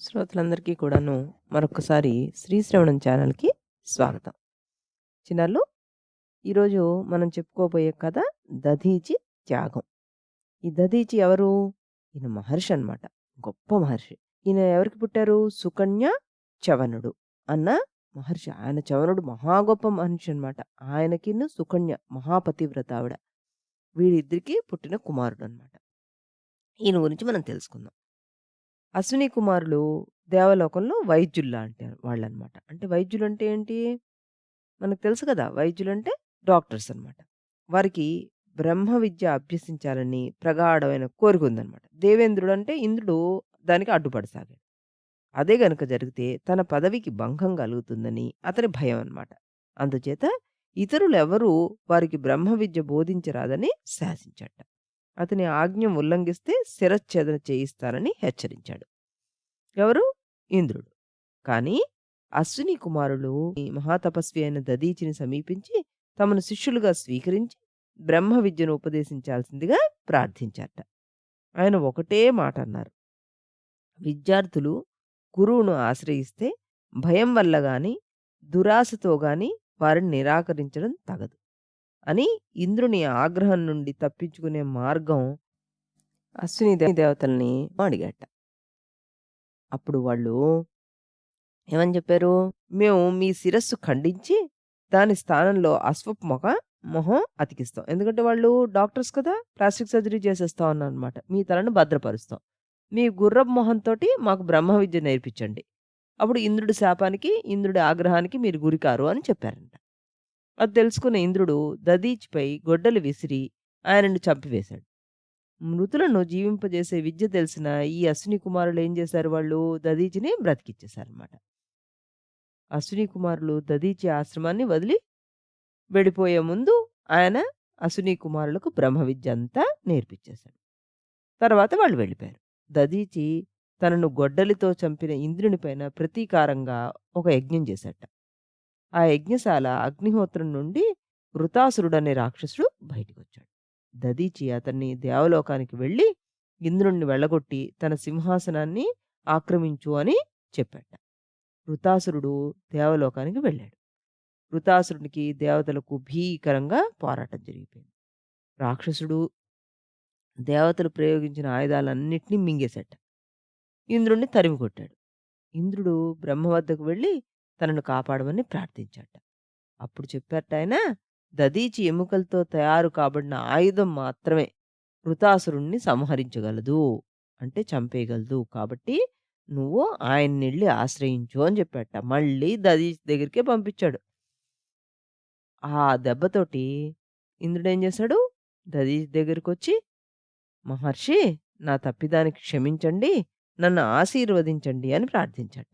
శ్రోతలందరికీ కూడాను మరొకసారి శ్రీశ్రవణం ఛానల్‌కి స్వాగతం. చిన్నారులు, ఈరోజు మనం చెప్పుకోబోయే కథ 'దధీచి త్యాగం'. ఈ దధీచి ఎవరు? ఈయన మహర్షి అన్నమాట. గొప్ప మహర్షి. ఈయన ఎవరికి పుట్టారు? సుకన్య చవనుడు అన్న మహర్షి. ఆయన చవనుడు మహా గొప్ప మనిషి అన్నమాట. ఆయనకిను సుకన్య మహాపతివ్రత ఆవిడ. వీళ్ళిద్దరికీ పుట్టిన కుమారుడన్నమాట. ఈయన గురించి మనం తెలుసుకుందాం. అశ్విని కుమారులు దేవలోకంలో వైద్యుల్లాంటి వాళ్ళనమాట. అంటే వైద్యులంటే ఏంటి? మనకు తెలుసు కదా! వైద్యులంటే డాక్టర్స్ అనమాట. వారికి బ్రహ్మ విద్య అభ్యసించాలని ప్రగాఢమైన కోరికుందనమాట. దేవేంద్రుడంటే ఇంద్రుడు దానికి అడ్డుపడసాగాడు. అదే గనుక జరిగితే తన పదవికి భంగం కలుగుతుందని అతని భయం అనమాట. అందుచేత ఇతరులెవరూ వారికి బ్రహ్మ విద్య బోధించరాదని శాసించాట. అతని ఆజ్ఞ ఉల్లంఘిస్తే శిరచ్ఛేదన చేయిస్తానని హెచ్చరించాడు. ఎవరు? ఇంద్రుడు. కానీ అశ్విని కుమారులు ఈ మహాతపస్వి అయిన దధీచిని సమీపించి తమను శిష్యులుగా స్వీకరించి బ్రహ్మ విద్యను ఉపదేశించాల్సిందిగా ప్రార్థించారట. ఆయన ఒకటే మాట అన్నారు. విద్యార్థులు గురువును ఆశ్రయిస్తే భయం వల్ల గాని, దురాశతో గాని వారిని నిరాకరించడం తగదు అని ఇంద్రుని ఆగ్రహం నుండి తప్పించుకునే మార్గం అశ్విని దేవతల్ని అడిగాట. అప్పుడు వాళ్ళు ఏమని చెప్పారు? మేము మీ శిరస్సు ఖండించి, దాని స్థానంలో అశ్వపు మొహం అతికిస్తాం. ఎందుకంటే వాళ్ళు డాక్టర్స్ కదా! ప్లాస్టిక్ సర్జరీ చేసేస్తా ఉన్నారనమాట. మీ తలను భద్రపరుస్తాం. మీ గుర్రపు మొహంతోటి మాకు బ్రహ్మ విద్య నేర్పించండి. అప్పుడు ఇంద్రుడి శాపానికి, ఇంద్రుడి ఆగ్రహానికి మీరు గురికారు అని చెప్పారంట. అది తెలుసుకున్న ఇంద్రుడు దధీచిపై గొడ్డలి విసిరి ఆయనను చంపివేశాడు. మృతులను జీవింపజేసే విద్య తెలిసిన ఈ అశ్విని కుమారులు ఏం చేశారు వాళ్ళు? దధీచిని బ్రతికిచ్చేశారనమాట. అశ్విని కుమారులు దధీచి ఆశ్రమాన్ని వదిలి వెళ్ళిపోయే ముందు ఆయన అశ్విని కుమారులకు బ్రహ్మ విద్య అంతా నేర్పించేశాడు. తర్వాత వాళ్ళు వెళ్ళిపోయారు. దధీచి తనను గొడ్డలితో చంపిన ఇంద్రుని పైన ప్రతీకారంగా ఒక యజ్ఞం చేశాట. ఆ యజ్ఞశాల అగ్నిహోత్రం నుండి వృతాసురుడనే రాక్షసుడు బయటికొచ్చాడు. దధీచి అతన్ని దేవలోకానికి వెళ్ళి ఇంద్రుణ్ణి వెళ్ళగొట్టి తన సింహాసనాన్ని ఆక్రమించు అని చెప్పాట. వృతాసురుడు దేవలోకానికి వెళ్ళాడు. వృతాసురునికి దేవతలకు భీకరంగా పోరాటం జరిగిపోయింది. రాక్షసుడు దేవతలు ప్రయోగించిన ఆయుధాలన్నిటినీ మింగేశాట. ఇంద్రుణ్ణి తరిమి కొట్టాడు. ఇంద్రుడు బ్రహ్మ వద్దకు వెళ్ళి తనను కాపాడమని ప్రార్థించాట. అప్పుడు చెప్పారట ఆయన, దధీచి ఎముకలతో తయారు కాబడిన ఆయుధం మాత్రమే వృతాసురుణ్ణి సంహరించగలదు. అంటే చంపేయగలదు. కాబట్టి నువ్వు ఆయన్నెళ్ళి ఆశ్రయించు అని చెప్పాట. మళ్ళీ దధీచి దగ్గరికే పంపించాడు. ఆ దెబ్బతోటి ఇంద్రుడేం చేశాడు? దధీచి దగ్గరికొచ్చి, మహర్షి, నా తప్పిదానికి క్షమించండి, నన్ను ఆశీర్వదించండి అని ప్రార్థించాట.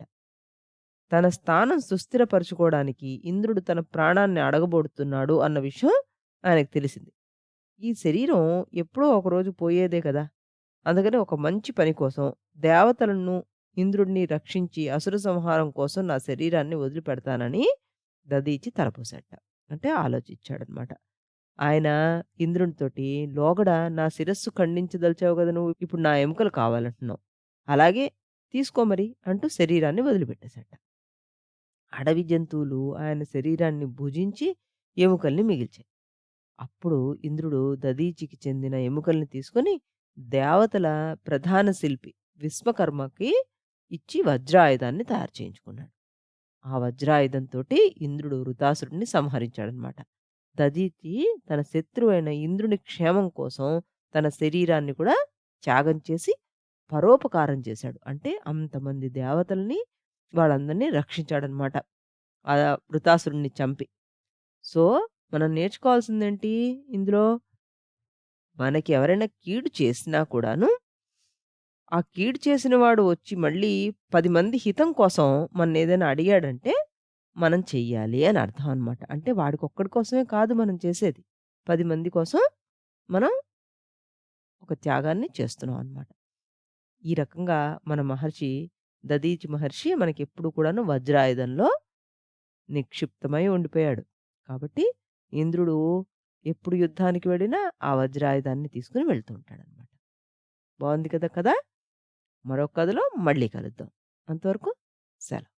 తన స్థానం సుస్థిరపరుచుకోవడానికి ఇంద్రుడు తన ప్రాణాన్ని అడగబోడుతున్నాడు అన్న విషయం ఆయనకు తెలిసింది. ఈ శరీరం ఎప్పుడో ఒకరోజు పోయేదే కదా! అందుకని ఒక మంచి పని కోసం దేవతలను, ఇంద్రుడిని రక్షించి అసుర సంహారం కోసం నా శరీరాన్ని వదిలిపెడతానని దధీచి తలపోసాడట. అంటే ఆలోచించాడనమాట. ఆయన ఇంద్రునితోటి, లోగడ నా శిరస్సు ఖండించదలిచావు గదా నువ్వు, ఇప్పుడు నా ఎముకలు కావాలంటున్నావు. అలాగే తీసుకో మరి అంటూ శరీరాన్ని వదిలిపెట్టేసాట. అడవి జంతువులు ఆయన శరీరాన్ని భుజించి ఎముకల్ని మిగిల్చాయి. అప్పుడు ఇంద్రుడు దధీచికి చెందిన ఎముకల్ని తీసుకొని దేవతల ప్రధాన శిల్పి విశ్వకర్మకి ఇచ్చి వజ్రాయుధాన్ని తయారు చేయించుకున్నాడు. ఆ వజ్రాయుధంతోటి ఇంద్రుడు వృతాసురుడిని సంహరించాడనమాట. దధీచి తన శత్రువైన ఇంద్రుని క్షేమం కోసం తన శరీరాన్ని కూడా త్యాగం చేసి పరోపకారం చేశాడు. అంటే అంతమంది దేవతల్ని వాళ్ళందరినీ రక్షించాడనమాట. ఆ వృతాసురుడిని చంపి. సో, మనం నేర్చుకోవాల్సిందేంటి ఇందులో? మనకి ఎవరైనా కీడు చేసినా కూడాను, ఆ కీడు చేసిన వాడు వచ్చి మళ్ళీ 10 మంది హితం కోసం మననేదైనా అడిగాడంటే, మనం చెయ్యాలి అని అర్థం అనమాట. అంటే వాడికొక్కడి కోసమే కాదు మనం చేసేది. 10 మంది కోసం మనం ఒక త్యాగాన్ని చేస్తున్నాం అనమాట. ఈ రకంగా మన మహర్షి, దధీచి మహర్షి మనకెప్పుడు కూడాను వజ్రాయుధంలో నిక్షిప్తమై ఉండిపోయాడు. కాబట్టి ఇంద్రుడు ఎప్పుడు యుద్ధానికి వెళ్ళినా ఆ వజ్రాయుధాన్ని తీసుకొని వెళ్తూ ఉంటాడనమాట. బావుంది కదా కథ! మరో కథలో మళ్ళీ కలుద్దాం. అంతవరకు సెలవు.